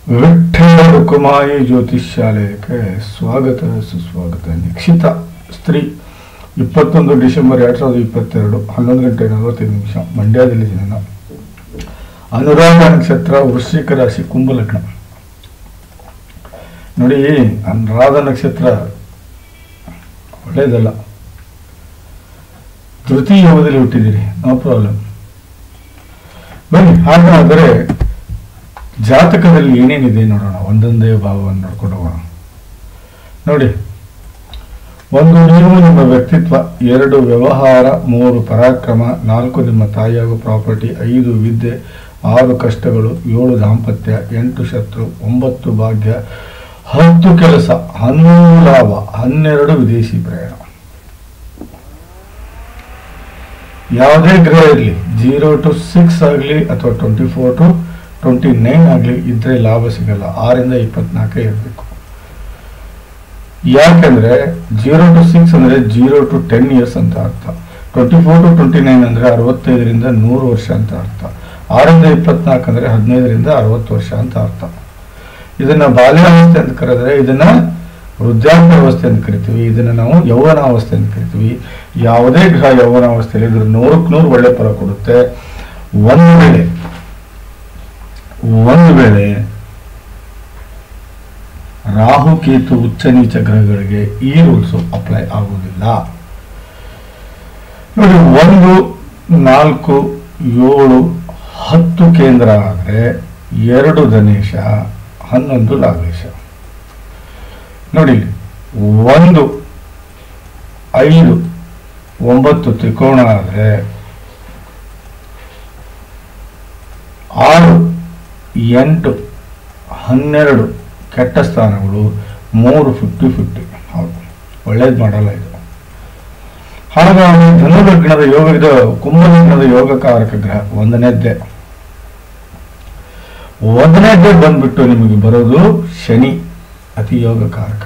ವಿಠ್ಠಲ ರುಕುಮಾಯಿ ಜ್ಯೋತಿಷ್ ಶಾಲೆಗೆ ಸ್ವಾಗತ ಸುಸ್ವಾಗತ. ನಿಕ್ಷಿತ ಸ್ತ್ರೀ 21 ಡಿಸೆಂಬರ್ 2022 11:45 ಮಂಡ್ಯದಲ್ಲಿ ಜನನ. ಅನುರಾಧ ನಕ್ಷತ್ರ, ವೃಶ್ಚಿಕ ರಾಶಿ, ಕುಂಭ ಲಗ್ನ. ನೋಡಿ, ಅನುರಾಧ ನಕ್ಷತ್ರ ಒಳ್ಳೇದಲ್ಲ. ತೃತೀಯ ಯೋಗದಲ್ಲಿ ಹುಟ್ಟಿದ್ದೀರಿ, ನೋ ಪ್ರಾಬ್ಲಮ್. ಬನ್ನಿ, ಹಾಗಾದರೆ ಜಾತಕದಲ್ಲಿ ಏನೇನಿದೆ ನೋಡೋಣ. ಒಂದೊಂದೇ ಭಾವವನ್ನು ನೋಡ್ಕೊಂಡು ಹೋಗೋಣ. ನೋಡಿ, 1 ನೀವು ನಿಮ್ಮ ವ್ಯಕ್ತಿತ್ವ, 2 ವ್ಯವಹಾರ, 3 ಪರಾಕ್ರಮ, 4 ನಿಮ್ಮ ತಾಯಿಯಾಗೋ ಪ್ರಾಪರ್ಟಿ, 5 ವಿದ್ಯೆ, 6 ಕಷ್ಟಗಳು, 7 ದಾಂಪತ್ಯ, 8 ಶತ್ರು, 9 ಭಾಗ್ಯ, 10 ಕೆಲಸ, 11 ಲಾಭ, 12 ವಿದೇಶಿ ಪ್ರಯಾಣ. ಯಾವುದೇ ಗ್ರಹ ಇರಲಿ, 0 to 6 ಆಗಲಿ ಅಥವಾ 24 to 29 ಆಗಲಿ ಇದ್ರೆ ಲಾಭ ಸಿಗಲ್ಲ. 6 ಇಂದ 24 ಇರಬೇಕು. ಯಾಕೆಂದ್ರೆ 0 to 6 ಅಂದ್ರೆ 0 to 10 ಇಯರ್ಸ್ ಅಂತ ಅರ್ಥ. 24 to 29 ಅಂದ್ರೆ 65ರಿಂದ 100 ವರ್ಷ ಅಂತ ಅರ್ಥ. 6 ಇಂದ 24 ಅಂದ್ರೆ 15ರಿಂದ 60 ವರ್ಷ ಅಂತ ಅರ್ಥ. ಇದನ್ನ ಬಾಲ್ಯಾವಸ್ಥೆ ಅಂತ ಕರೆದ್ರೆ, ಇದನ್ನ ವೃದ್ಧಾಪ್ಯಾವಸ್ಥೆ ಅಂತ ಕರಿತೀವಿ. ಇದನ್ನ ನಾವು ಯೌವನಾವಸ್ಥೆ ಅಂತ ಕರಿತೀವಿ. ಯಾವುದೇ ಗ್ರಹ ಯೌವನಾವಸ್ಥೆಯಲ್ಲಿ ಇದ್ರೆ 100ಕ್ಕೆ 100 ಒಳ್ಳೆ ಫಲ ಕೊಡುತ್ತೆ. ಒಂದು ವೇಳೆ ರಾಹು ಕೇತು ಉಚ್ಚ ನೀಚ ಗ್ರಹಗಳಿಗೆ ಈ ರೂಲ್ಸ್ ಅಪ್ಲೈ ಆಗುವುದಿಲ್ಲ. ನೋಡಿ, 1, 4, 7, 10 ಕೇಂದ್ರ ಆದರೆ 2 ಧನೇಶ, 11 ಲಾಭೇಶ. ನೋಡಿ, 1, 5, 9 ತ್ರಿಕೋಣ ಆದರೆ 6, 8, 12 ಕೆಟ್ಟ ಸ್ಥಾನಗಳು, 3 50-50. ಹೌದು, ಒಳ್ಳೇದು ಮಾಡಲ್ಲ ಇದು. ಹಾಗಾಗಿ ಧನುಲಗ್ನದ ಯೋಗ, ಇದು ಕುಂಭಲಗ್ನದ ಯೋಗಕಾರಕ ಗ್ರಹ ಒಂದನೇದ್ದೇ ಬಂದ್ಬಿಟ್ಟು ನಿಮಗೆ ಬರೋದು ಶನಿ, ಅತಿ ಯೋಗಕಾರಕ.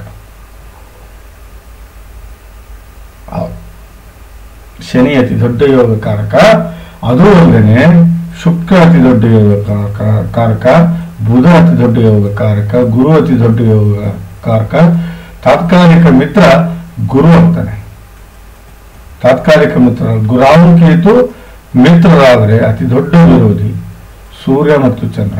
ಶನಿ ಅತಿ ದೊಡ್ಡ ಯೋಗಕಾರಕ. ಅದು ಅಲ್ಲದೆ ಶುಕ್ರ ಅತಿ ದೊಡ್ಡ ಯೋಗಕಾರಕ, ಬುಧ ಅತಿ ದೊಡ್ಡ ಯೋಗಕಾರಕ, ಗುರು ಅತಿ ದೊಡ್ಡ ಯೋಗಕಾರಕ. ತಾತ್ಕಾಲಿಕ ಮಿತ್ರ ಗುರು ಅಂತಾನೆ. ತಾತ್ಕಾಲಿಕ ಮಿತ್ರ ರಾಹು ಕೇತು ಮಿತ್ರರಾದರೆ ಅತಿ ದೊಡ್ಡ ವಿರೋಧಿ ಸೂರ್ಯ ಮತ್ತು ಚಂದ್ರ.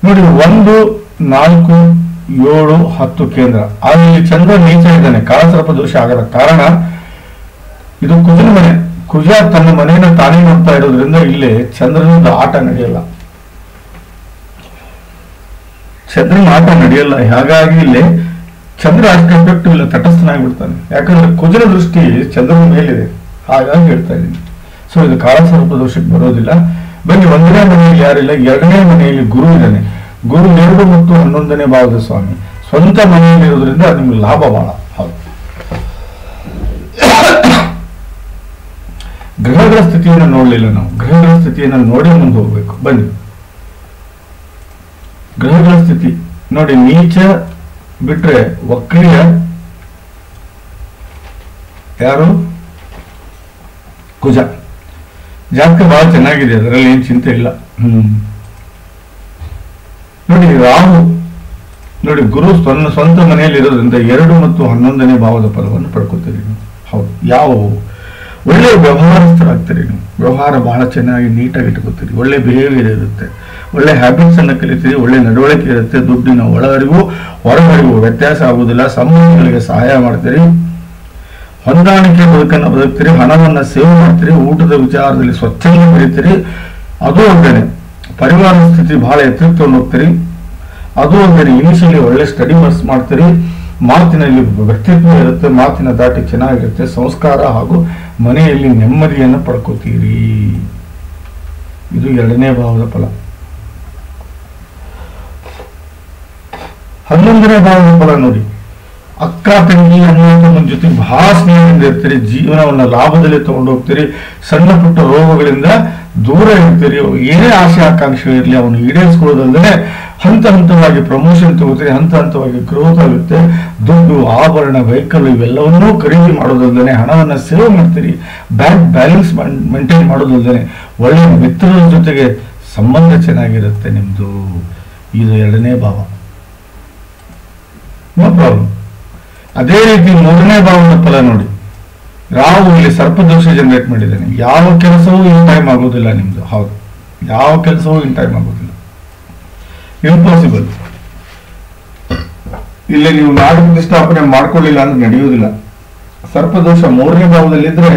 ನೋಡಿ, 1, 4, 7, 10 ಕೇಂದ್ರ. ಅಲ್ಲಿ ಚಂದ್ರ ನೀಚ ಇದ್ದಾನೆ. ಕಾಲಸರ್ಪ ದೋಷ ಆಗದ ಕಾರಣ ಇದು ಕುಜನ ಮನೆ. ಕುಜ ತನ್ನ ಮನೆಯನ್ನು ತಾನೇ ನೋಡ್ತಾ ಇರೋದ್ರಿಂದ ಇಲ್ಲಿ ಚಂದ್ರನ ಆಟ ನಡೆಯಲ್ಲ. ಹಾಗಾಗಿ ಇಲ್ಲಿ ಚಂದ್ರ ಅಷ್ಟು ಎಫೆಕ್ಟಿವ್ ಇಲ್ಲ, ತಟಸ್ಥನಾಗಿಬಿಡ್ತಾನೆ. ಯಾಕಂದ್ರೆ ಕುಜನ ದೃಷ್ಟಿ ಚಂದ್ರನ ಮೇಲಿದೆ. ಹಾಗಾಗಿ ಹೇಳ್ತಾ ಇದ್ದೀನಿ. ಸೊ ಇದು ಕಾಲಸರ್ಪ ದೋಷಕ್ಕೆ ಬರೋದಿಲ್ಲ. ಬನ್ನಿ, 1ನೇ ಮನೆಯಲ್ಲಿ ಯಾರಿಲ್ಲ, 2ನೇ ಮನೆಯಲ್ಲಿ ಗುರು ಇದ್ದಾನೆ. ಗುರು 2 ಮತ್ತು 11ನೇ ಭಾವದ ಸ್ವಾಮಿ. ಸ್ವಂತ ಮನೆಯಲ್ಲಿ ಇರೋದ್ರಿಂದ ನಿಮ್ಗೆ ಲಾಭ ಬಹಳ. ಹೌದು. ಗ್ರಹಗಳ ಸ್ಥಿತಿಯನ್ನು ನೋಡ್ಲಿಲ್ಲ ನಾವು. ಗ್ರಹಗಳ ಸ್ಥಿತಿಯನ್ನು ನೋಡಿ ಮುಂದೆ ಹೋಗ್ಬೇಕು. ಬನ್ನಿ, ಗ್ರಹಗಳ ಸ್ಥಿತಿ ನೋಡಿ. ನೀಚ ಬಿಟ್ರೆ ವಕ್ರಿಯ ಯಾರು? ಕುಜ. ಜಾತಕ ಬಹಳ ಚೆನ್ನಾಗಿದೆ, ಅದರಲ್ಲಿ ಏನ್ ಚಿಂತೆ ಇಲ್ಲ. ನೋಡಿ, ರಾಹು ನೋಡಿ, ಗುರು ಸ್ವಂತ ಮನೆಯಲ್ಲಿ ಇರೋದ್ರಿಂದ 2 ಮತ್ತು 11ನೇ ಭಾವದ ಫಲವನ್ನು ಪಡ್ಕೋತೀರಿ ನೀವು. ಹೌದು. ಯಾವುವು? ಒಳ್ಳೆ ವ್ಯವಹಾರಸ್ಥರಾಗ್ತೀರಿ ನೀವು. ವ್ಯವಹಾರ ಬಹಳ ಚೆನ್ನಾಗಿ ನೀಟಾಗಿ ಇಟ್ಕೋತೀರಿ. ಒಳ್ಳೆ ಬಿಹೇವಿಯರ್ ಇರುತ್ತೆ, ಒಳ್ಳೆ ಹ್ಯಾಬಿಟ್ಸ್ ಅನ್ನು ಕಲಿತೀರಿ, ಒಳ್ಳೆ ನಡವಳಿಕೆ ಇರುತ್ತೆ. ದುಡ್ಡಿನ ಒಳಹರಿವು ಹೊರಹರಿವು ವ್ಯತ್ಯಾಸ ಆಗುವುದಿಲ್ಲ. ಸಂಬಂಧಗಳಿಗೆ ಸಹಾಯ ಮಾಡ್ತೀರಿ, ಹೊಂದಾಣಿಕೆ ಬದುಕನ್ನು ಬದುಕ್ತೀರಿ, ಹಣವನ್ನು ಸೇವ್ ಮಾಡ್ತೀರಿ, ಊಟದ ವಿಚಾರದಲ್ಲಿ ಸ್ವಚ್ಛಂದ ಬೆಳಿತೀರಿ. ಅದು ಅಲ್ಲದೆ ಪರಿವಾರದ ಸ್ಥಿತಿ ಬಹಳ ಎತ್ತರಕ್ಕೆ ತಗೊಂಡು ಹೋಗ್ತೀರಿ. ಅದು ಅಲ್ಲದೆ ಇನಿಷಿಯಲಿ ಒಳ್ಳೆ ಸ್ಟಡಿ ಮಾಡ್ತೀರಿ. ಮಾತಿನಲ್ಲಿ ವ್ಯಕ್ತಿತ್ವ ಇರುತ್ತೆ, ಮಾತಿನ ದಾಟಿ ಚೆನ್ನಾಗಿರುತ್ತೆ. ಸಂಸ್ಕಾರ ಹಾಗೂ ಮನೆಯಲ್ಲಿ ನೆಮ್ಮದಿಯನ್ನು ಪಡ್ಕೋತೀರಿ. ಇದು 2ನೇ ಭಾವದ ಫಲ. 11ನೇ ಭಾವದ ಫಲ ನೋಡಿ. ಅಕ್ಕ ತಂಗಿ ಅನ್ನೋದ್ರ ಜೊತೆ ಬಹಳ ಸ್ನೇಹದಿಂದ ಇರ್ತೀರಿ. ಜೀವನವನ್ನು ಲಾಭದಲ್ಲಿ ತಗೊಂಡು ಹೋಗ್ತೀರಿ. ಸಣ್ಣ ಪುಟ್ಟ ರೋಗಗಳಿಂದ ದೂರ ಇರ್ತೀರಿ. ಏನೇ ಆಸೆ ಆಕಾಂಕ್ಷೆ ಇರಲಿ ಅವನು ಈಡೇರಿಸ್ಕೊಳ್ಳೋದಲ್ಲದೆ ಹಂತ ಹಂತವಾಗಿ ಪ್ರಮೋಷನ್ ತಗೋತೀರಿ, ಹಂತ ಹಂತವಾಗಿ ಗ್ರೋತ್ ಆಗುತ್ತೆ. ದುಡ್ಡು, ಆಭರಣ, ವೆಹಿಕಲ್ ಇವೆಲ್ಲವನ್ನೂ ಖರೀದಿ ಮಾಡೋದಲ್ಲದೆ ಹಣವನ್ನು ಸೇವ್ ಮಾಡ್ತೀರಿ. ಬ್ಯಾಂಕ್ ಬ್ಯಾಲೆನ್ಸ್ ಮೇಂಟೈನ್ ಮಾಡೋದಲ್ಲದೆ ಒಳ್ಳೆಯ ಮಿತ್ರರ ಜೊತೆಗೆ ಸಂಬಂಧ ಚೆನ್ನಾಗಿರುತ್ತೆ ನಿಮ್ದು. ಇದು ಎರಡನೇ ಭಾವ, ನೋ ಪ್ರಾಬ್ಲಮ್. ಅದೇ ರೀತಿ ಮೂರನೇ ಭಾವದ ಫಲ ನೋಡಿ. ರಾಹು ಇಲ್ಲಿ ಸರ್ಪದೋಷ ಜನರೇಟ್ ಮಾಡಿದ್ದಾನೆ. ಯಾವ ಕೆಲಸವೂ ಇನ್ ಟೈಮ್ ಆಗೋದಿಲ್ಲ ನಿಮ್ದು. ಹೌದು, ಯಾವ ಕೆಲಸವೂ ಇನ್ ಟೈಮ್ ಆಗೋದಿಲ್ಲ, ಇಂಪಾಸಿಬಲ್. ಇಲ್ಲಿ ನೀವು ನಾಡು ಪ್ರತಿಷ್ಠಾಪನೆ ಮಾಡ್ಕೊಳ್ಳಿಲ್ಲ ಅಂದ್ರೆ ನಡೆಯುವುದಿಲ್ಲ. ಸರ್ಪದೋಷ ಮೂರನೇ ಭಾವದಲ್ಲಿದ್ರೆ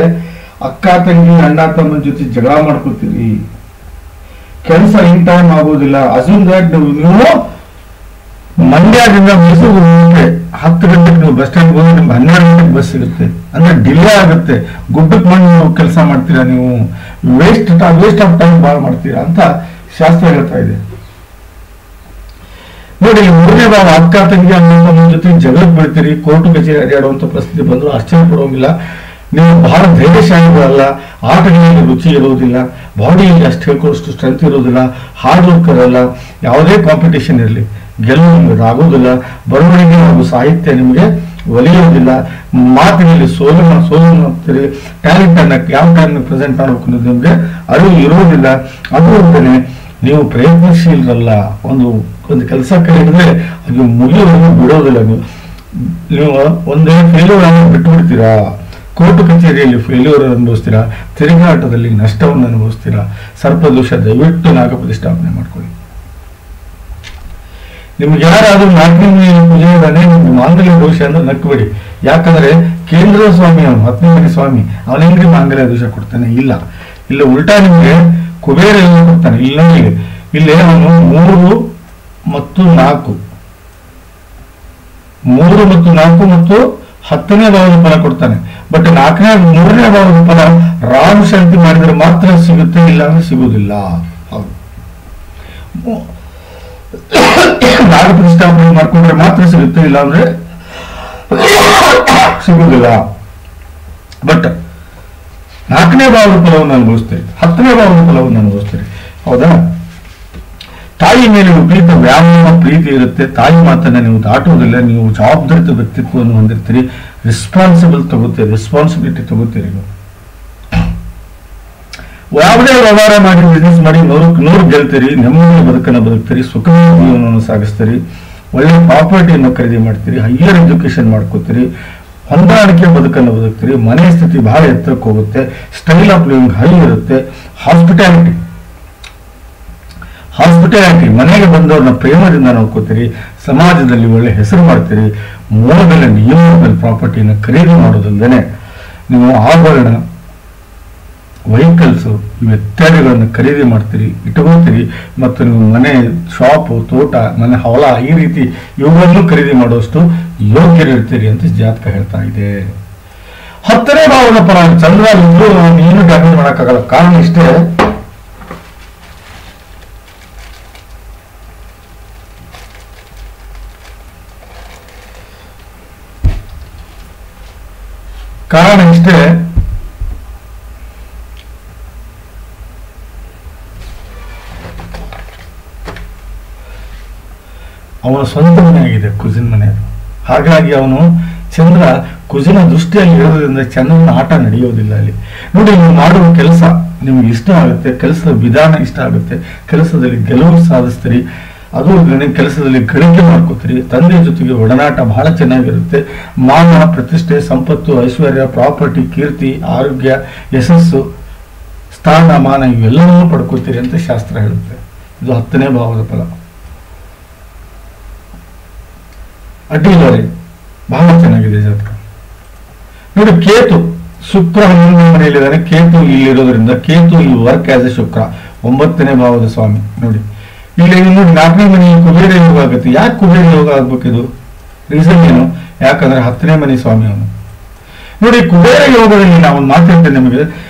ಅಕ್ಕ ತಂಗಿ ಅಣ್ಣ ತಮ್ಮ ಜೊತೆ ಜಗಳ ಮಾಡ್ಕೊತೀರಿ, ಕೆಲಸ ಇನ್ ಟೈಮ್ ಆಗೋದಿಲ್ಲ. ಅಸ್ಯೂಮ್ ದಟ್ ನೀವು ಮಂಡ್ಯದಿಂದ ಮೈಸೂರು 10 ಗಂಟೆಗೆ ನೀವು ಬಸ್ ಸ್ಟ್ಯಾಂಡ್ ಹೋಗಿ ನಿಮ್ಗೆ 12 ಗಂಟೆಗೆ ಬಸ್ ಸಿಗುತ್ತೆ ಅಂದ್ರೆ ಡಿಲೇ ಆಗುತ್ತೆ. ಗುಡ್ಡಕ್ಕೆ ಮಣ್ಣು ಕೆಲಸ ಮಾಡ್ತೀರಾ ನೀವು, ವೇಸ್ಟ್ ಆಫ್ ಟೈಮ್ ಭಾಳ ಮಾಡ್ತೀರಾ ಅಂತ ಶಾಸ್ತ್ರ ಹೇಳ್ತಾ ಇದೆ. ನೋಡಿ, ಮೂರನೇ ಭಾವ ಅಕ್ಕ ತಂಗಿ ಅಣ್ಣ ಜೊತೆ ಜಗಳಕ್ಕೆ ಬೀಳ್ತೀರಿ, ಕೋರ್ಟ್ ಕಚೇರಿ ಅಡ್ಯಾಡುವಂತ ಪರಿಸ್ಥಿತಿ ಬಂದ್ರು ಆಶ್ಚರ್ಯ ಪಡುವಂಗಿಲ್ಲ. ನೀವು ಬಹಳ ಧೈರ್ಯಶಾಲಿಗಳಲ್ಲ, ಆಟಗಳಲ್ಲಿ ರುಚಿ ಇರೋದಿಲ್ಲ, ಬಾಡಿಯಲ್ಲಿ ಅಷ್ಟು ಹೇಳ್ಕೊಳ್ಳೋಷ್ಟು ಸ್ಟ್ರೆಂತ್ ಇರೋದಿಲ್ಲ, ಹಾರ್ಡ್ ವರ್ಕರ್ ಅಲ್ಲ. ಯಾವುದೇ ಕಾಂಪಿಟೇಷನ್ ಇರಲಿ ಗೆಲ್ಲುವ ನಿಮಗೆ ಆಗೋದಿಲ್ಲ. ಬರವಣಿಗೆ ಹಾಗೂ ಸಾಹಿತ್ಯ ನಿಮಗೆ ಒಲಿಯೋದಿಲ್ಲ. ಮಾತಿನಲ್ಲಿ ಸೋಲು ಮಾಡ್ತೀರಿ. ಟ್ಯಾಲೆಂಟ್ ಅನ್ನ ಯಾವ ಟೈಮ್ ಪ್ರೆಸೆಂಟ್ ಮಾಡಬೇಕು ಅನ್ನೋದು ನಿಮಗೆ ಅರಿವು ಇರೋದಿಲ್ಲ. ಅದು ಅಂತಾನೆ ನೀವು ಪ್ರಯತ್ನಶೀಲರಲ್ಲ. ಒಂದು ಕೆಲಸ ಕೈ ಹಿಡಿದ್ರೆ ಅದು ಮುಗಿಯೋದನ್ನು ಬಿಡೋದಿಲ್ಲ. ನೀವು ಒಂದೇ ಫೇಲ್ಯೂರ್ ಅನ್ನು ಬಿಟ್ಟುಬಿಡ್ತೀರಾ. ಕೋರ್ಟ್ ಕಚೇರಿಯಲ್ಲಿ ಫೇಲ್ಯೂರ್ ಅನುಭವಿಸ್ತೀರಾ, ತಿರುಗಾಟದಲ್ಲಿ ನಷ್ಟವನ್ನು ಅನುಭವಿಸ್ತೀರಾ. ಸರ್ಪದೋಷ ದಯವಿಟ್ಟು ನಾಗ ಪ್ರತಿಷ್ಠಾಪನೆ ಮಾಡ್ಕೊಳ್ಳಿ. ನಿಮ್ಗೆ ಯಾರಾದ್ರೂ 4ನೇ ಮನೆ ಪೂಜೆ ಇದ್ದಾನೆ, ನಿಮ್ಗೆ ಮಾಂಗಲ್ಯ ದೋಷ ಅಂದ್ರೆ ನಕ್ಕಬೇಡಿ. ಯಾಕಂದ್ರೆ ಕೇಂದ್ರ ಸ್ವಾಮಿ ಅವನು 10ನೇ ಮನೆ ಸ್ವಾಮಿ, ಅವನೇನ್ರಿ ಮಾಂಗಲ್ಯ ದೋಷ ಕೊಡ್ತಾನೆ? ಇಲ್ಲ, ಇಲ್ಲ, ಉಲ್ಟಾ ನಿಮ್ಗೆ ಕುಬೇರ ಕೊಡ್ತಾನೆ. ಇಲ್ಲಿ ಅವನು 3 ಮತ್ತು 4 ಮತ್ತು 10ನೇ ಭಾವದ ಫಲ ಕೊಡ್ತಾನೆ. ಬಟ್ 3ನೇ ಭಾವದ ಫಲ ರಾಹು ಶಾಂತಿ ಮಾಡಿದ್ರೆ ಮಾತ್ರ ಸಿಗುತ್ತೆ, ಇಲ್ಲ ಅಂದ್ರೆ ಸಿಗುವುದಿಲ್ಲ. ಹೌದು, ನಾಗ ಪ್ರತಿಷ್ಠಾಪನೆ ಮಾಡ್ಕೊಂಡ್ರೆ ಮಾತ್ರ ಸಿಗುತ್ತೆ, ಇಲ್ಲ ಅಂದ್ರೆ ಸಿಗುವುದಿಲ್ಲ. ಬಟ್ 4ನೇ ಭಾವದ ಫಲವನ್ನು ಅನುಭವಿಸ್ತೇವೆ, 10ನೇ ಭಾವದ ಫಲವನ್ನು ಅನುಭವಿಸ್ತೇವೆ. ಹೌದಾ? ತಾಯಿ ಮೇಲೆ ವಿಪರೀತ ವ್ಯಾಮೋಹ ಪ್ರೀತಿ ಇರುತ್ತೆ. ತಾಯಿ ಮಾತನ್ನ ನೀವು ದಾಟುವುದಿಲ್ಲ. ನೀವು ಜವಾಬ್ದಾರಿತ ವ್ಯಕ್ತಿತ್ವವನ್ನು ಹೊಂದಿರ್ತೀರಿ, ರೆಸ್ಪಾನ್ಸಿಬಿಲಿಟಿ ತಗೋತೀರಿ. ನೀವು ಯಾವುದೇ ವ್ಯವಹಾರ ಮಾಡಿ, ಬಿಸ್ನೆಸ್ ಮಾಡಿ 100 ಗೆಲ್ತೀರಿ, ನೆಮ್ಮದಿ ಬದುಕ್ತೀರಿ, ಸುಖದ ಜೀವನವನ್ನು ಸಾಗಿಸ್ತೀರಿ, ಒಳ್ಳೆ ಪ್ರಾಪರ್ಟಿಯನ್ನು ಖರೀದಿ ಮಾಡ್ತೀರಿ, ಹೈಯರ್ ಎಜುಕೇಶನ್ ಮಾಡ್ಕೋತೀರಿ, ಹೊಂದಾಣಿಕೆ ಬದುಕನ್ನು ಬದುಕ್ತೀರಿ, ಮನೆ ಸ್ಥಿತಿ ಬಹಳ ಎತ್ತರಕ್ಕೆ ಹೋಗುತ್ತೆ, ಸ್ಟೈಲ್ ಆಫ್ ಲಿವಿಂಗ್ ಹೈ ಇರುತ್ತೆ. ಹಾಸ್ಪಿಟಾಲಿಟಿ ಮನೆಗೆ ಬಂದವ್ರನ್ನ ಪ್ರೇಮದಿಂದ ನೋಡ್ಕೋತೀರಿ, ಸಮಾಜದಲ್ಲಿ ಒಳ್ಳೆ ಹೆಸರು ಮಾಡ್ತೀರಿ. ಮೂಲಗಳ ನಿಯಮದಲ್ಲಿ ಪ್ರಾಪರ್ಟಿಯನ್ನು ಖರೀದಿ ಮಾಡೋದಲ್ಲದೆ ನೀವು ಆಭರಣ, ವೆಹಿಕಲ್ಸ್ ಇತ್ಯಾದಿಗಳನ್ನು ಖರೀದಿ ಮಾಡ್ತೀರಿ, ಇಟ್ಕೋತೀರಿ. ಮತ್ತು ನೀವು ಮನೆ, ಶಾಪು, ತೋಟ, ಮನೆ, ಹೊಲ ಈ ರೀತಿ ಇವುಗಳನ್ನು ಖರೀದಿ ಮಾಡುವಷ್ಟು ಯೋಗ್ಯರಿರ್ತೀರಿ ಅಂತ ಜಾತಕ ಹೇಳ್ತಾ ಇದೆ. 10ನೇ ಭಾವದ ಫಲ ಚಂದ್ರ ಏನು ಡ್ಯಾಮೇಜ್ ಮಾಡೋಕ್ಕಾಗಲ್ಲ. ಕಾರಣ ಇಷ್ಟೇ, ಅವನ ಸ್ವಂತ ಮನೆ ಆಗಿದೆ, ಕುಜಿನ ಮನೆ. ಹಾಗಾಗಿ ಅವನು ಚಂದ್ರ ಕುಜಿನ ದೃಷ್ಟಿಯಲ್ಲಿ ಇರೋದ್ರಿಂದ ಚಂದ್ರನ ಆಟ ನಡೆಯೋದಿಲ್ಲ ಅಲ್ಲಿ. ನೋಡಿ, ನೀವು ಮಾಡುವ ಕೆಲಸ ನಿಮ್ಗೆ ಇಷ್ಟ ಆಗುತ್ತೆ, ಕೆಲಸದ ವಿಧಾನ ಇಷ್ಟ ಆಗುತ್ತೆ, ಕೆಲಸದಲ್ಲಿ ಗೆಲುವು ಸಾಧಿಸ್ತೀರಿ, ಅದು ಕೆಲಸದಲ್ಲಿ ಗಳಿಕೆ ಮಾಡ್ಕೋತೀರಿ. ತಂದೆ ಜೊತೆಗೆ ಒಡನಾಟ ಬಹಳ ಚೆನ್ನಾಗಿರುತ್ತೆ. ಮಾನ, ಪ್ರತಿಷ್ಠೆ, ಸಂಪತ್ತು, ಐಶ್ವರ್ಯ, ಪ್ರಾಪರ್ಟಿ, ಕೀರ್ತಿ, ಆರೋಗ್ಯ, ಯಶಸ್ಸು, ಸ್ಥಾನ, ಮಾನ ಇವೆಲ್ಲವನ್ನೂ ಪಡ್ಕೋತೀರಿ ಅಂತ ಶಾಸ್ತ್ರ ಹೇಳುತ್ತೆ. ಇದು 10ನೇ ಭಾವದ ಫಲ. ಅಡ್ಡಿಲ್ಲರಿ, ಬಹಳ ಚೆನ್ನಾಗಿದೆ ಜಾತಕ. ನೋಡಿ, ಕೇತು ಶುಕ್ರ 11ನೇ ಮನೆಯಲ್ಲಿದ್ದಾನೆ. ಕೇತು ಇಲ್ಲಿರೋದ್ರಿಂದ ಕೇತು ಈ ವರ್ಕ್ ಆಸ್ ಎ ಶುಕ್ರ 9ನೇ ಭಾವದ ಸ್ವಾಮಿ. ನೋಡಿ, ಇಲ್ಲಿ ನೋಡಿ 4ನೇ ಮನೆ ಕುಬೇರ ಯೋಗ ಆಗುತ್ತೆ. ಯಾಕೆ ಕುಬೇರ ಯೋಗ ಆಗ್ಬೇಕಿದು? ರೀಸನ್ ಏನು? ಯಾಕಂದ್ರೆ 10ನೇ ಮನೆ ಸ್ವಾಮಿ ಅವನು. ನೋಡಿ, ಕುಬೇರ ಯೋಗದಲ್ಲಿ ನಾವು ಮಾತಾಡ್ತೇವೆ, ನಿಮಗೆ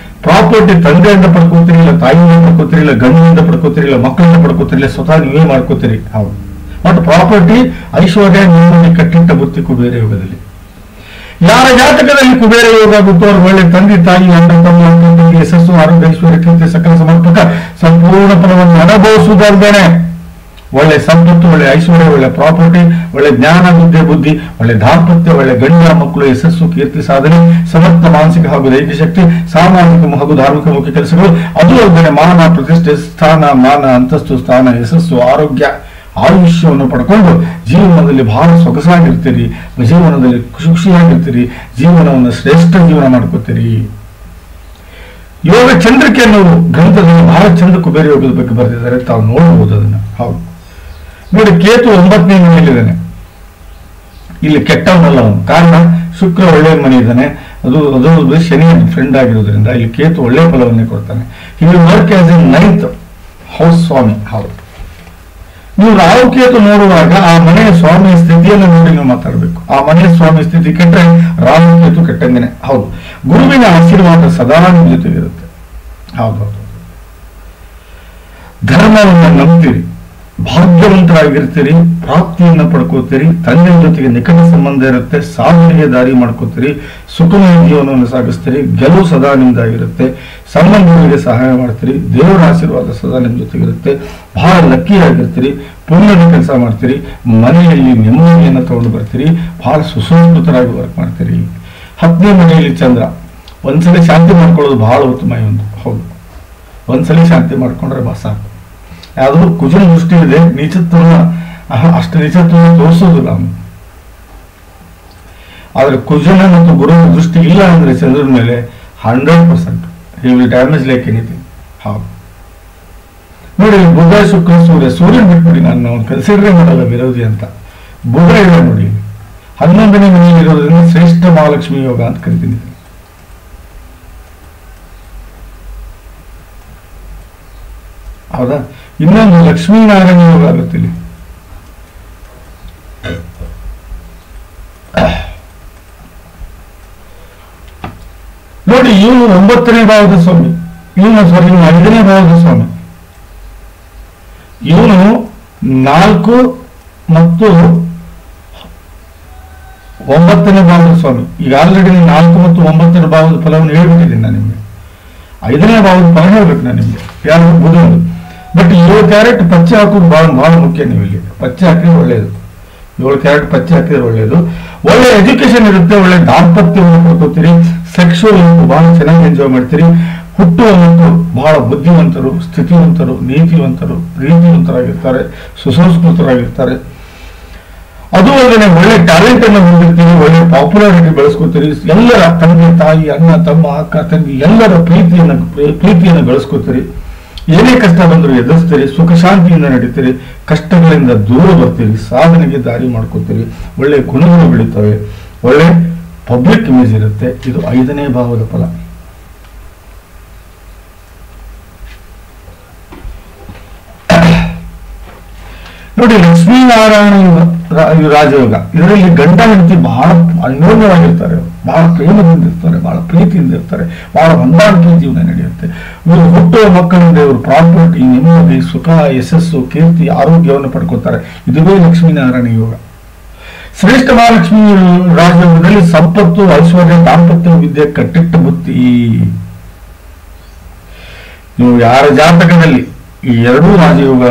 ಪ್ರಾಪರ್ಟಿ ತಂದೆಯಿಂದ ಪಡ್ಕೋತೀರಿ, ಇಲ್ಲ ತಾಯಿಯಿಂದ ಪಡ್ಕೋತೀರಿ, ಇಲ್ಲ ಗಂಡಿನಿಂದ ಪಡ್ಕೋತೀರಿ, ಇಲ್ಲ ಮಕ್ಕಳಿಂದ ಪಡ್ಕೋತೀರಿ, ಇಲ್ಲ ಸ್ವತಃ ನೀವೇ ಮಾಡ್ಕೋತೀರಿ. ಹೌದು, ಮತ್ತು ಪ್ರಾಪರ್ಟಿ, ಐಶ್ವರ್ಯ, ನಿಮ್ಮಲ್ಲಿ ಕಟ್ಟಿಟ್ಟ ಬುತ್ತಿ ಕುಬೇರ ಯೋಗದಲ್ಲಿ. ಯಾರ ಜಾತಕದಲ್ಲಿ ಕುಬೇರ ಯೋಗ ಆಗುತ್ತೋ ಅವ್ರು ಒಳ್ಳೆ ತಂದೆ, ತಾಯಿ, ಅಣ್ಣ, ತಮ್ಮ, ತಂಗಿ, ಯಶಸ್ಸು, ಆರೋಗ್ಯ, ಐಶ್ವರ್ಯ, ಕೀರ್ತಿ, ಸಕಲ ಸಮರ್ಪಕ ಸಂಪೂರ್ಣ ಫಲವನ್ನು ಅನುಭವಿಸುವುದಲ್ದೇನೆ ಒಳ್ಳೆ ಸಂಪತ್ತು, ಒಳ್ಳೆ ಐಶ್ವರ್ಯ, ಒಳ್ಳೆ ಪ್ರಾಪರ್ಟಿ, ಒಳ್ಳೆ ಜ್ಞಾನ, ವಿದ್ಯೆ, ಬುದ್ಧಿ, ಒಳ್ಳೆ ದಾಂಪತ್ಯ, ಒಳ್ಳೆ ಗಂಡ ಮಕ್ಕಳು, ಯಶಸ್ಸು, ಕೀರ್ತಿ, ಸಾಧನೆ, ಸಮರ್ಥ ಮಾನಸಿಕ ಹಾಗೂ ದೈಹಿಕ ಶಕ್ತಿ, ಸಾಮಾಜಿಕ ಹಾಗೂ ಧಾರ್ಮಿಕ ಮುಖ್ಯ ಕೆಲಸಗಳು, ಅದು ಅಲ್ಲದೆ ಮಾನ, ಪ್ರತಿಷ್ಠೆ, ಸ್ಥಾನ, ಮಾನ, ಅಂತಸ್ತು, ಸ್ಥಾನ, ಯಶಸ್ಸು, ಆರೋಗ್ಯ, ಆಯುಷ್ಯವನ್ನು ಪಡ್ಕೊಂಡು ಜೀವನದಲ್ಲಿ ಬಹಳ ಸೊಗಸಾಗಿರ್ತೀರಿ, ಜೀವನದಲ್ಲಿ ಖುಷಿಯಾಗಿರ್ತೀರಿ, ಜೀವನವನ್ನು ಶ್ರೇಷ್ಠ ಜೀವನ ಮಾಡ್ಕೋತೀರಿ. ಯೋಗ ಚಂದ್ರಿಕೆ ಅನ್ನೋರು ಗ್ರಂಥದಲ್ಲಿ ಬಹಳ ಚಂದ ಕುಬೇರ ಯೋಗದ ಬಗ್ಗೆ ಬರೆದಿದ್ದಾರೆ, ತಾವು ನೋಡಬಹುದು ಅದನ್ನ. ಹೌದು ನೋಡಿ, ಕೇತು 9ನೇ ಮನೆಯಲ್ಲಿದ್ದಾನೆ. ಇಲ್ಲಿ ಕೆಟ್ಟವನಲ್ಲ ಅವನು, ಕಾರಣ ಶುಕ್ರ ಒಳ್ಳೆಯ ಮನೆ ಇದ್ದಾನೆ, ಅದು ಶನಿ ಫ್ರೆಂಡ್ ಆಗಿರೋದ್ರಿಂದ ಇಲ್ಲಿ ಕೇತು ಒಳ್ಳೆಯ ಫಲವನ್ನೇ ಕೊಡ್ತಾನೆ. ಇಲ್ಲಿ work as a 9th house ಸ್ವಾಮಿ. ಹೌದು, ನೀವು ರಾಹು ಕೇತು ನೋಡುವಾಗ ಆ ಮನೆಯ ಸ್ವಾಮಿಯ ಸ್ಥಿತಿಯನ್ನು ನೋಡಿ ನೀವು ಮಾತಾಡಬೇಕು. ಆ ಮನೆಯ ಸ್ವಾಮಿ ಸ್ಥಿತಿ ಕೆಟ್ಟರೆ ರಾಹು ಕೇತು ಕೆಟ್ಟಂಗೆನೆ. ಹೌದು, ಗುರುವಿನ ಆಶೀರ್ವಾದ ಸದಾ ನಿಮ್ಮ ಜೊತೆಗಿರುತ್ತೆ. ಹೌದೌದು, ಧರ್ಮವನ್ನು ನಂಬ್ತೀರಿ, ಭಾಗ್ಯವಂತರಾಗಿರ್ತೀರಿ, ಪ್ರಾಪ್ತಿಯನ್ನು ಪಡ್ಕೋತೀರಿ, ತಂದೆಯ ಜೊತೆಗೆ ನಿಕಟ ಸಂಬಂಧ ಇರುತ್ತೆ, ಸಾಧನೆಗೆ ದಾರಿ ಮಾಡ್ಕೋತೀರಿ, ಸುಖಮಯ ಜೀವನವನ್ನು ಸಾಗಿಸ್ತೀರಿ, ಗೆಲುವು ಸದಾ ನಿಮ್ದಾಗಿರುತ್ತೆ, ಸಂಬಂಧಗಳಿಗೆ ಸಹಾಯ ಮಾಡ್ತೀರಿ, ದೇವರ ಆಶೀರ್ವಾದ ಸದಾ ನಿಮ್ಮ ಜೊತೆಗಿರುತ್ತೆ, ಬಹಳ ಲಕ್ಕಿ ಆಗಿರ್ತೀರಿ, ಪುಣ್ಯದ ಕೆಲಸ ಮಾಡ್ತೀರಿ, ಮನೆಯಲ್ಲಿ ನೆಮ್ಮದಿಯನ್ನು ತಗೊಂಡು ಬರ್ತೀರಿ, ಬಹಳ ಸುಸಂಸ್ಕೃತರಾಗಿ ವರ್ಕ್ ಮಾಡ್ತೀರಿ. 10ನೇ ಮನೆಯಲ್ಲಿ ಚಂದ್ರ, ಒಂದ್ಸಲಿ ಶಾಂತಿ ಮಾಡ್ಕೊಳ್ಳೋದು ಬಹಳ ಉತ್ತಮ. ಹೌದು, ಒಂದ್ಸಲಿ ಶಾಂತಿ ಮಾಡ್ಕೊಂಡ್ರೆ ಸಾಕು. ಯಾವ್ದು ಕುಜನ ದೃಷ್ಟಿ ಇದೆ, ನೀಚತ್ವನ ಅಷ್ಟು ನೀಚತ್ವವನ್ನು ತೋರಿಸೋದಿಲ್ಲ ಅವನು. ಆದ್ರೆ ಕುಜನ ಮತ್ತು ಗುರುವಿನ ದೃಷ್ಟಿ ಇಲ್ಲ ಅಂದ್ರೆ ಚಂದ್ರನ ಮೇಲೆ 100% he will damage like anything. ಹೌದು ನೋಡಿ, ಬುಧ, ಶುಕ್ರ, ಸೂರ್ಯನ ಬಿಟ್ಬಿಡಿ, ನಾನು ಕನ್ಸಿಡರೇ ಮಾಡಲ್ಲ ವಿರೋಧಿ ಅಂತ. ಬುಧ ಇಲ್ಲ ನೋಡಿ, 11ನೇ ಮನೆಯಲ್ಲಿ ಇರೋದ್ರಿಂದ ಶ್ರೇಷ್ಠ ಮಹಾಲಕ್ಷ್ಮಿ ಯೋಗ ಅಂತ ಕರಿತೀನಿ. ಹೌದಾ, ಇನ್ನೊಂದು ಲಕ್ಷ್ಮೀನಾರಾಯಣ ಯೋಗ ಆಗುತ್ತೆ ಇಲ್ಲಿ. ನೋಡಿ, ಇವನು 9ನೇ ಭಾವದ ಸ್ವಾಮಿ, ಇವನು 5ನೇ ಭಾವದ ಸ್ವಾಮಿ. ಇವನು 4 ಮತ್ತು 9ನೇ ಭಾವದ ಸ್ವಾಮಿ. ಈಗ ಆಲ್ರೆಡಿ 4 ಮತ್ತು 9ನೇ ಭಾವದ ಫಲವನ್ನು ಹೇಳ್ಬಿಟ್ಟಿದ್ದೀನಿ ನಾನು ನಿಮ್ಗೆ. 5ನೇ ಭಾವದ ಫಲ ಹೇಳ್ಬೇಕು ನಾನು ನಿಮ್ಗೆ, ಯಾರು ಬುಧನು. ಬಟ್ 7 ಕ್ಯಾರೆಟ್ ಪಚ್ಚೆ ಹಾಕೋದು ಬಹಳ ಮುಖ್ಯ. ನೀವು ಇಲ್ಲಿ ಪಚ್ಚೆ ಹಾಕಿದ್ರೆ ಒಳ್ಳೆಯದು, 7 ಕ್ಯಾರೆಟ್ ಪಚ್ಚೆ ಹಾಕಿದ್ರೆ ಒಳ್ಳೆಯದು. ಒಳ್ಳೆ ಎಜುಕೇಶನ್ ಇರುತ್ತೆ, ಒಳ್ಳೆ ದಾಂಪತ್ಯವನ್ನು ಪಡ್ಕೋತೀರಿ, ಸೆಕ್ಸುವಲ್ ಬಹಳ ಚೆನ್ನಾಗಿ ಎಂಜಾಯ್ ಮಾಡ್ತೀರಿ. ಹುಟ್ಟುವ ಮಕ್ಕಳು ಬಹಳ ಬುದ್ಧಿವಂತರು, ಸ್ಥಿತಿವಂತರು, ನೀತಿವಂತರು, ಪ್ರೀತಿವಂತರಾಗಿರ್ತಾರೆ, ಸುಸಂಸ್ಕೃತರಾಗಿರ್ತಾರೆ. ಅದು ಅಲ್ಲದೆ ಒಳ್ಳೆ ಟ್ಯಾಲೆಂಟ್ ಅನ್ನು ಹೊಂದಿರ್ತೀರಿ, ಒಳ್ಳೆ ಪಾಪ್ಯುಲಾರಿಟಿ ಬೆಳೆಸ್ಕೋತೀರಿ. ಎಲ್ಲರ ತಂದೆ ತಾಯಿ, ಅಣ್ಣ ತಮ್ಮ, ಅಕ್ಕ ತಂಗಿ ಎಲ್ಲರ ಪ್ರೀತಿಯನ್ನು ಬೆಳೆಸ್ಕೋತೀರಿ. ಏನೇ ಕಷ್ಟ ಬಂದರೂ ಎದುರಿಸ್ತೀರಿ, ಸುಖ ಶಾಂತಿಯಿಂದ ನಡೀತೀರಿ, ಕಷ್ಟಗಳಿಂದ ದೂರ ಬರ್ತೀರಿ, ಸಾಧನೆಗೆ ದಾರಿ ಮಾಡ್ಕೋತೀರಿ, ಒಳ್ಳೆ ಗುಣಗಳು ಬೆಳೀತವೆ, ಒಳ್ಳೆ ಪಬ್ಲಿಕ್ ಇಮೇಜ್ ಇರುತ್ತೆ. ಇದು 5ನೇ ಭಾವದ ಫಲ. ನೋಡಿ, ಲಕ್ಷ್ಮೀನಾರಾಯಣ ರಾಜಯೋಗ, ಇದರಲ್ಲಿ ಗಂಡ ಹೆಂಡತಿ ಬಹಳ ಅನ್ಯೋನ್ಯವಾಗಿರ್ತಾರೆ, ಬಹಳ ಪ್ರೇಮದಿಂದ ಇರ್ತಾರೆ, ಬಹಳ ಪ್ರೀತಿಯಿಂದ ಇರ್ತಾರೆ, ಬಹಳ ಹೊಂದಾಣಿಕೆ ಜೀವನ ನಡೆಯುತ್ತೆ. ಇವರು ಹುಟ್ಟುವ ಮಕ್ಕಳಿಂದ ಇವರು ಪ್ರಾಪರ್ಟಿ, ನೆಮ್ಮದಿ, ಸುಖ, ಯಶಸ್ಸು, ಕೀರ್ತಿ, ಆರೋಗ್ಯವನ್ನು ಪಡ್ಕೊತಾರೆ. ಇದುವೇ ಲಕ್ಷ್ಮೀನಾರಾಯಣ ಯೋಗ. ಶ್ರೇಷ್ಠ ಮಹಾಲಕ್ಷ್ಮಿ ರಾಜಯೋಗದಲ್ಲಿ ಸಂಪತ್ತು, ಐಶ್ವರ್ಯ, ದಾಂಪತ್ಯ, ವಿದ್ಯೆ, ಕಟ್ಟಿಟ್ಟ ಬುತ್ತಿ. ನೀವು ಯಾರ ಜಾತಕದಲ್ಲಿ ಈ 2 ರಾಜಯೋಗ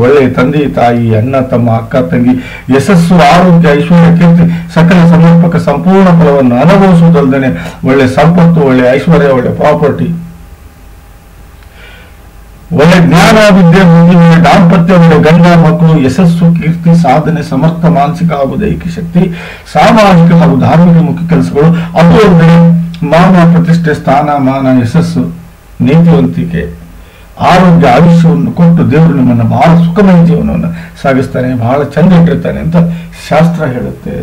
ಒಳ್ಳೆಯ ತಂದೆ ತಾಯಿ, ಅಣ್ಣ ತಮ್ಮ, ಅಕ್ಕ ತಂಗಿ, ಯಶಸ್ಸು, ಆರೋಗ್ಯ, ಐಶ್ವರ್ಯ, ಕೀರ್ತಿ, ಸಕಲ ಸಮರ್ಪಕ ಸಂಪೂರ್ಣ ಫಲವನ್ನು ಅನುಭವಿಸುವುದಲ್ಲದೆ ಒಳ್ಳೆ ಸಂಪತ್ತು, ಒಳ್ಳೆ ಐಶ್ವರ್ಯ, ಒಳ್ಳೆ ಪ್ರಾಪರ್ಟಿ, ಒಳ್ಳೆ ಜ್ಞಾನ, ವಿದ್ಯೆ, ಬುದ್ಧಿ, ಒಳ್ಳೆ ದಾಂಪತ್ಯ, ಒಳ್ಳೆ ಗಂಡ ಮಕ್ಕಳು, ಯಶಸ್ಸು, ಕೀರ್ತಿ, ಸಾಧನೆ, ಸಮರ್ಥ ಮಾನಸಿಕ ಹಾಗೂ ದೈಹಿಕ ಶಕ್ತಿ, ಸಾಮಾಜಿಕ ಹಾಗೂ ಧಾರ್ಮಿಕ ಮುಖ್ಯ ಕೆಲಸಗಳು, ಅದು ಅಲ್ಲದೆ ಮಾನ, ಪ್ರತಿಷ್ಠೆ, ಸ್ಥಾನ, ಮಾನ, ಯಶಸ್ಸು, ನೀತಿವಂತಿಕೆ, ಆರೋಗ್ಯ, ಆಯುಷ್ಯವನ್ನು ಕೊಟ್ಟು ದೇವರು ನಿಮ್ಮನ್ನು ಬಹಳ ಸುಖಮಯ ಜೀವನವನ್ನು ಸಾಗಿಸ್ತಾನೆ, ಬಹಳ ಚಂದ ಇಟ್ಟಿರ್ತಾನೆ ಅಂತ ಶಾಸ್ತ್ರ ಹೇಳುತ್ತೆ.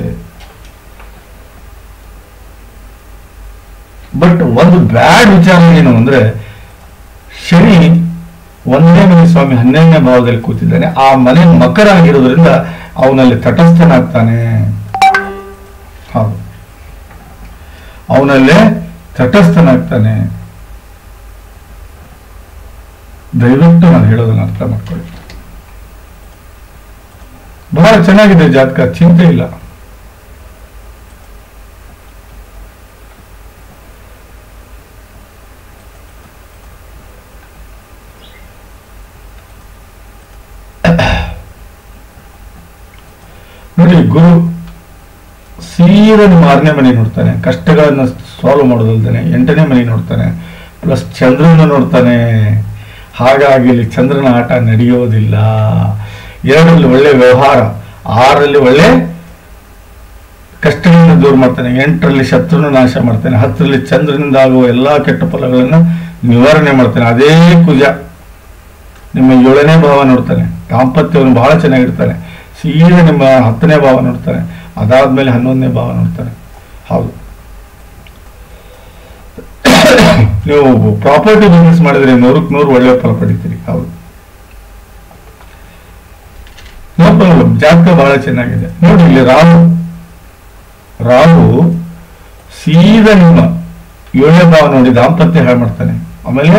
ಬಟ್ ಒಂದು ಬ್ಯಾಡ್ ವಿಚಾರ ಏನು ಅಂದ್ರೆ, ಶನಿ 1ನೇ ಮನೆ ಸ್ವಾಮಿ 12ನೇ ಭಾವದಲ್ಲಿ ಕೂತಿದ್ದಾನೆ. ಆ ಮನೆ ಮಕರ ಆಗಿರೋದ್ರಿಂದ ಅವನಲ್ಲಿ ತಟಸ್ಥನಾಗ್ತಾನೆ. ಹೌದು, ಅವನಲ್ಲೇ ತಟಸ್ಥನಾಗ್ತಾನೆ. ದಯವಿಟ್ಟು ನಾನು ಹೇಳೋದನ್ನ ಅರ್ಥ ಮಾಡ್ಕೊಳ್ಳಿ. ಬಹಳ ಚೆನ್ನಾಗಿದೆ ಜಾತಕ, ಚಿಂತೆ ಇಲ್ಲ. ನೋಡಿ, ಗುರು ಸೀದಾ ನಿಮ್ಮ 6ನೇ ಮನೆ ನೋಡ್ತಾನೆ, ಕಷ್ಟಗಳನ್ನ ಸಾಲ್ವ್ ಮಾಡೋದಲ್ದೇನೆ 8ನೇ ಮನೆ ನೋಡ್ತಾನೆ, ಪ್ಲಸ್ ಚಂದ್ರನ ನೋಡ್ತಾನೆ. ಹಾಗಾಗಿ ಇಲ್ಲಿ ಚಂದ್ರನ ಆಟ ನಡೆಯೋದಿಲ್ಲ. 2ರಲ್ಲಿ ಒಳ್ಳೆ ವ್ಯವಹಾರ, 6ರಲ್ಲಿ ಒಳ್ಳೆ ಕಷ್ಟಗಳನ್ನು ದೂರ ಮಾಡ್ತಾನೆ, 8ರಲ್ಲಿ ಶತ್ರುನ ನಾಶ ಮಾಡ್ತಾನೆ, 10ರಲ್ಲಿ ಚಂದ್ರನಿಂದ ಆಗುವ ಎಲ್ಲಾ ಕೆಟ್ಟ ಫಲಗಳನ್ನು ನಿವಾರಣೆ ಮಾಡ್ತಾನೆ. ಅದೇ ಕುಜ ನಿಮ್ಮ 7ನೇ ಭಾವ ನೋಡ್ತಾನೆ, ದಾಂಪತ್ಯವನ್ನು ಬಹಳ ಚೆನ್ನಾಗಿರ್ತಾನೆ. ಸೀದಾ ನಿಮ್ಮ 10ನೇ ಭಾವ ನೋಡ್ತಾನೆ, ಅದಾದ್ಮೇಲೆ 11ನೇ ಭಾವ ನೋಡ್ತಾನೆ. ಹೌದು, ನೀವು ಪ್ರಾಪರ್ಟಿ ಬಿಸ್ನೆಸ್ ಮಾಡಿದ್ರೆ 100ಕ್ಕೆ 100 ಒಳ್ಳೆ ಫಲ ಪಡಿತೀರಿ. ಹೌದು, ನೋ ಪ್ರಾಬ್ಲಮ್. ಜಾತಕ ಬಹಳ ಚೆನ್ನಾಗಿದೆ. ನೋಡಿ, ಇಲ್ಲಿ ರಾಹು ಸೀದಾ ನಿಮ್ಮ 7ನೇ ಭಾವ ನೋಡಿ ದಾಂಪತ್ಯ ಹಾಳು ಮಾಡ್ತಾನೆ, ಆಮೇಲೆ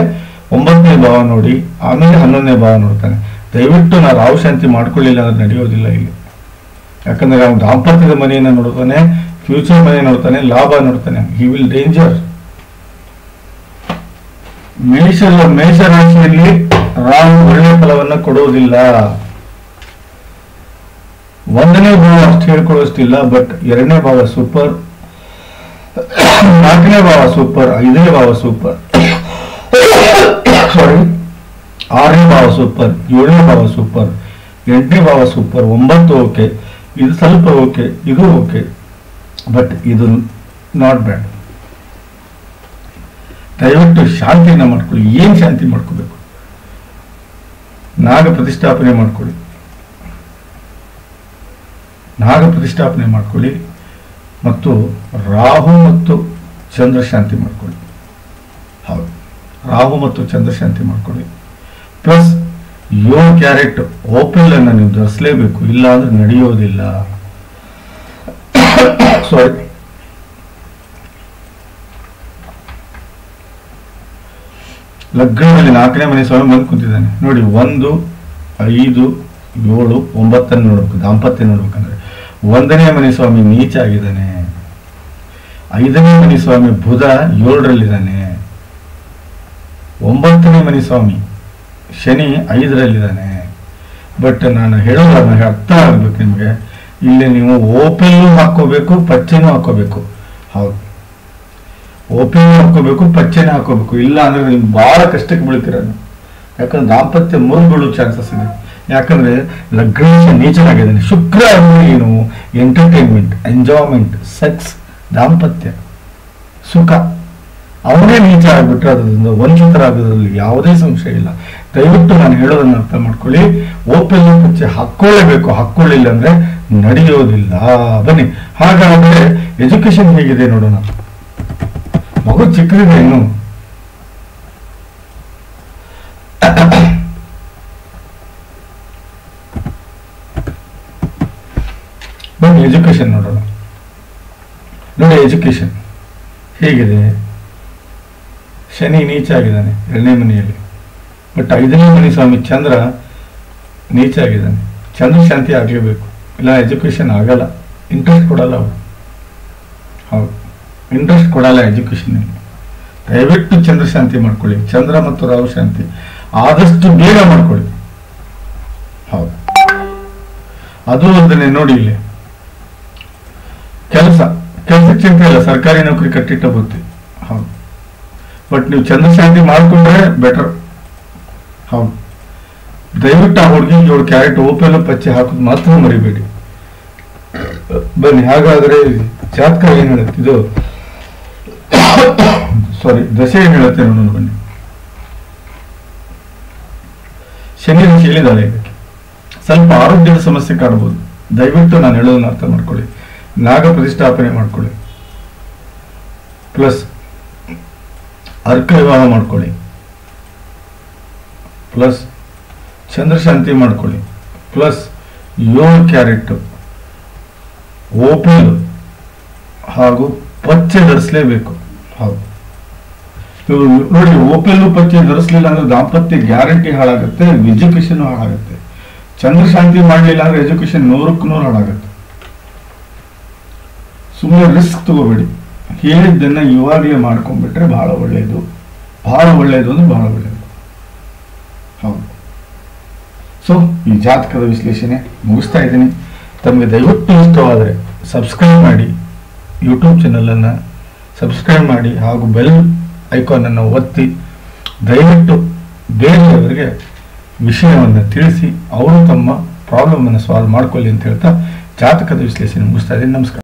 9ನೇ ಭಾವ ನೋಡಿ, ಆಮೇಲೆ 11ನೇ ಭಾವ ನೋಡ್ತಾನೆ. ದಯವಿಟ್ಟು ನಾ ರಾಹು ಶಾಂತಿ ಮಾಡ್ಕೊಳ್ಳಿಲ್ಲ ಅಂದ್ರೆ ನಡೆಯೋದಿಲ್ಲ ಇಲ್ಲಿ. ಯಾಕಂದ್ರೆ ಅವನು ದಾಂಪತ್ಯದ ಮನೆಯನ್ನ ನೋಡ್ತಾನೆ, ಫ್ಯೂಚರ್ ಮನೆ ನೋಡ್ತಾನೆ, ಲಾಭ ನೋಡ್ತಾನೆ. He will danger. ಮೇಷ ರಾಶಿಯಲ್ಲಿ ರಾಹು ಒಳ್ಳೆಯ ಫಲವನ್ನ ಕೊಡುವುದಿಲ್ಲ. 1ನೇ ಭಾವ ಅಷ್ಟು ಹೇಳ್ಕೊಳ್ಳೋಷ್ಟಿಲ್ಲ, ಬಟ್ 2ನೇ ಭಾವ ಸೂಪರ್, 4ನೇ ಭಾವ ಸೂಪರ್, 5ನೇ ಭಾವ ಸೂಪರ್, ಸಾರಿ 6ನೇ ಭಾವ ಸೂಪರ್, 7ನೇ ಭಾವ ಸೂಪರ್, 8ನೇ ಭಾವ ಸೂಪರ್, 9 ಓಕೆ, ಇದು ಸ್ವಲ್ಪ ಓಕೆ, ಇದು ಓಕೆ, ಬಟ್ ಇದು ನಾಟ್ ಬ್ಯಾಡ್. ದಯವಿಟ್ಟು ಶಾಂತಿಯನ್ನ ಮಾಡ್ಕೊಳ್ಳಿ. ಏನ್ ಶಾಂತಿ ಮಾಡ್ಕೋಬೇಕು? ನಾಗ ಪ್ರತಿಷ್ಠಾಪನೆ ಮಾಡ್ಕೊಳ್ಳಿ, ಮತ್ತು ರಾಹು ಮತ್ತು ಚಂದ್ರ ಶಾಂತಿ ಮಾಡ್ಕೊಳ್ಳಿ. ಹೌದು, ರಾಹು ಮತ್ತು ಚಂದ್ರ ಶಾಂತಿ ಮಾಡ್ಕೊಳ್ಳಿ. ಪ್ಲಸ್ 7 ಕ್ಯಾರೆಟ್ ಓಪಲ್ ಅನ್ನ ನೀವು ಧರಿಸಲೇಬೇಕು, ಇಲ್ಲ ಅಂದ್ರೆ ನಡೆಯೋದಿಲ್ಲ. ಸಾರಿ, ಲಗ್ನದಲ್ಲಿ 4ನೇ ಮನೆ ಸ್ವಾಮಿ ಬಂದು ಕುಂತಿದ್ದಾನೆ. ನೋಡಿ, 1, 5, 7, 9 ನೋಡ್ಬೇಕು, ದಾಂಪತ್ಯ ನೋಡ್ಬೇಕಂದ್ರೆ 1ನೇ ಮನೆ ಸ್ವಾಮಿ ನೀಚ ಆಗಿದ್ದಾನೆ, 5ನೇ ಮನೆ ಸ್ವಾಮಿ ಬುಧ 7ರಲ್ಲಿದ್ದಾನೆ, 9ನೇ ಮನೆ ಸ್ವಾಮಿ ಶನಿ 5ರಲ್ಲಿದ್ದಾನೆ. ಬಟ್ ನಾನು ಹೇಳೋದು ಅರ್ಥ ಆಗ್ಬೇಕು ನಿಮಗೆ. ಇಲ್ಲಿ ನೀವು ಓಪೆಲ್ಲೂ ಹಾಕೋಬೇಕು, ಪಚ್ಚೆನೂ ಹಾಕೋಬೇಕು. ಹೌದು, ಓಪೆಲ್ಲೂ ಹಾಕೋಬೇಕು, ಪಚ್ಚೆನೂ ಹಾಕೋಬೇಕು. ಇಲ್ಲ ಅಂದ್ರೆ ನೀವು ಬಹಳ ಕಷ್ಟಕ್ಕೆ ಬೀಳ್ತೀರ. ಯಾಕಂದ್ರೆ ದಾಂಪತ್ಯ ಮುರಿದು ಚಾನ್ಸಸ್ ಇದೆ. ಯಾಕಂದ್ರೆ ಲಗ್ನ ನೀಚನಾಗಿದ್ದಾನೆ. ಶುಕ್ರ ಅಂದ್ರೆ ಏನು? ಎಂಟರ್ಟೈನ್ಮೆಂಟ್, ಎಂಜಾಯ್ಮೆಂಟ್, ಸೆಕ್ಸ್, ದಾಂಪತ್ಯ ಸುಖ. ಅವನೇ ನೀಚ ಆಗ್ಬಿಟ್ರೆ ಅದರಿಂದ ವಂಚಿತರಾಗೋದ್ರಲ್ಲಿ ಯಾವುದೇ ಸಂಶಯ ಇಲ್ಲ. ದಯವಿಟ್ಟು ನಾನು ಹೇಳೋದನ್ನ ಅರ್ಥ ಮಾಡ್ಕೊಳ್ಳಿ. ಓಪೆಲ್ ಪಚ್ಚೆ ಹಾಕೊಳ್ಳೇಬೇಕು, ಹಾಕೊಳ್ಳಿಲ್ಲ ಅಂದ್ರೆ ನಡೆಯೋದಿಲ್ಲ. ಬನ್ನಿ, ಹಾಗಾದ್ರೆ ಎಜುಕೇಶನ್ ಹೇಗಿದೆ ನೋಡೋಣ. ಮಗು ಚಿಕ್ಕದಿದೆ ಇನ್ನು. ಬನ್ನಿ ಎಜುಕೇಶನ್ ನೋಡೋಣ. ನೋಡಿ ಎಜುಕೇಶನ್ ಹೇಗಿದೆ. ಶನಿ ನೀಚ ಆಗಿದ್ದಾನೆ 2ನೇ ಮನೆಯಲ್ಲಿ, ಬಟ್ 5ನೇ ಮನೆ ಸ್ವಾಮಿ ಚಂದ್ರ ನೀಚ ಆಗಿದ್ದಾನೆ. ಚಂದ್ರ ಶಾಂತಿ ಆಗಲೇಬೇಕು, ಇಲ್ಲ ಎಜುಕೇಶನ್ ಆಗಲ್ಲ. ಇಂಟ್ರೆಸ್ಟ್ ಕೊಡಲ್ಲ ಅವರು. ಹೌದು, ಇಂಟ್ರೆಸ್ಟ್ ಕೊಡಲ್ಲ ಎಜುಕೇಶನ್. ದಯವಿಟ್ಟು ಚಂದ್ರ ಶಾಂತಿ ಮಾಡ್ಕೊಳ್ಳಿ. ಚಂದ್ರ ಮತ್ತು ರಾಹು ಶಾಂತಿ ಆದಷ್ಟು ಬೇಗ ಮಾಡ್ಕೊಳ್ಳಿ. ಹೌದು, ಅದು ಅಲ್ಲದೆ ನೋಡಿ ಇಲ್ಲಿ ಕೆಲಸಕ್ಕೆ ಚಿಂತೆ ಇಲ್ಲ, ಸರ್ಕಾರಿ ನೌಕರಿ ಕಟ್ಟಿಟ್ಟ ಬುತ್ತಿ. ಹೌದು, ಬಟ್ ನೀವು ಚಂದ್ರ ಶಾಂತಿ ಮಾಡ್ಕೊಂಡ್ರೆ ಬೆಟರ್. ಹೌದು, ದಯವಿಟ್ಟು ಆ ಹುಡುಗಿ 7 ಕ್ಯಾರೆಟ್ ಓಪೆಲ್ ಪಚ್ಚೆ ಹಾಕೋದು ಮಾತ್ರ ಮರಿಬೇಡಿ. ಬನ್ನಿ, ಹಾಗಾದ್ರೆ ಜಾತಕ ಏನ್ ಹೇಳುತ್ತೆ ಇದು, ಸಾರಿ ದಶೆ ಏನ್ ಹೇಳುತ್ತೆ ನೋಡೋಣ. ಬನ್ನಿ, ಶನಿ ಹೇಳಿದಾಳೆ, ಇದಕ್ಕೆ ಸ್ವಲ್ಪ ಆರೋಗ್ಯದ ಸಮಸ್ಯೆ ಕಾಣಬಹುದು. ದಯವಿಟ್ಟು ನಾನು ಹೇಳೋದನ್ನ ಅರ್ಥ ಮಾಡ್ಕೊಳ್ಳಿ. ನಾಗ ಪ್ರತಿಷ್ಠಾಪನೆ ಮಾಡ್ಕೊಳ್ಳಿ, ಪ್ಲಸ್ ಅರ್ಕ ವಿವಾಹ ಮಾಡ್ಕೊಳ್ಳಿ, ಪ್ಲಸ್ ಚಂದ್ರ ಶಾಂತಿ ಮಾಡ್ಕೊಳ್ಳಿ, ಪ್ಲಸ್ 7 ಕ್ಯಾರೆಟ್ ಓಪಲ್ ಹಾಗೂ ಪಚ್ಚೆ ಧರಿಸಲೇಬೇಕು. ಹೌದು, ನೋಡಿ ಓಪೆಲ್ಲು ಪಚ್ಚೆ ಧರಿಸಲಿಲ್ಲ ಅಂದ್ರೆ ದಾಂಪತ್ಯ ಗ್ಯಾರಂಟಿ ಹಾಳಾಗುತ್ತೆ, ಎಜುಕೇಶನ್ ಹಾಳಾಗುತ್ತೆ. ಚಂದ್ರ ಶಾಂತಿ ಮಾಡಲಿಲ್ಲ ಅಂದ್ರೆ ಎಜುಕೇಶನ್ 100ಕ್ಕೆ 100 ಹಾಳಾಗುತ್ತೆ. ಸುಮ್ಮನೆ ರಿಸ್ಕ್ ತಗೋಬೇಡಿ. ಹೇಳಿದ್ದನ್ನ ಇವಾಗಲೇ ಮಾಡ್ಕೊಂಡ್ಬಿಟ್ರೆ ಬಹಳ ಒಳ್ಳೆಯದು. ಬಹಳ ಒಳ್ಳೆಯದು ಅಂದ್ರೆ ಬಹಳ ಒಳ್ಳೆಯದು. ಹೌದು, ಸೊ ಈ ಜಾತಕದ ವಿಶ್ಲೇಷಣೆ ಮುಗಿಸ್ತಾ ಇದ್ದೀನಿ. ತಮಗೆ ದಯವಿಟ್ಟು ಇಷ್ಟವಾದರೆ ಸಬ್ಸ್ಕ್ರೈಬ್ ಮಾಡಿ, ಯೂಟ್ಯೂಬ್ ಚಾನಲನ್ನು ಸಬ್ಸ್ಕ್ರೈಬ್ ಮಾಡಿ ಹಾಗೂ ಬೆಲ್ ಐಕಾನನ್ನು ಒತ್ತಿ ದಯವಿಟ್ಟು ಬೇರೆಯವರಿಗೆ ವಿಷಯವನ್ನು ತಿಳಿಸಿ ಅವರು ತಮ್ಮ ಪ್ರಾಬ್ಲಮನ್ನು ಸಾಲ್ವ್ ಮಾಡ್ಕೊಳ್ಳಿ ಅಂತ ಹೇಳ್ತಾ ಜಾತಕದ ವಿಶ್ಲೇಷಣೆ ಮುಗಿಸ್ತಾ ಇದ್ದೀನಿ. ನಮಸ್ಕಾರ.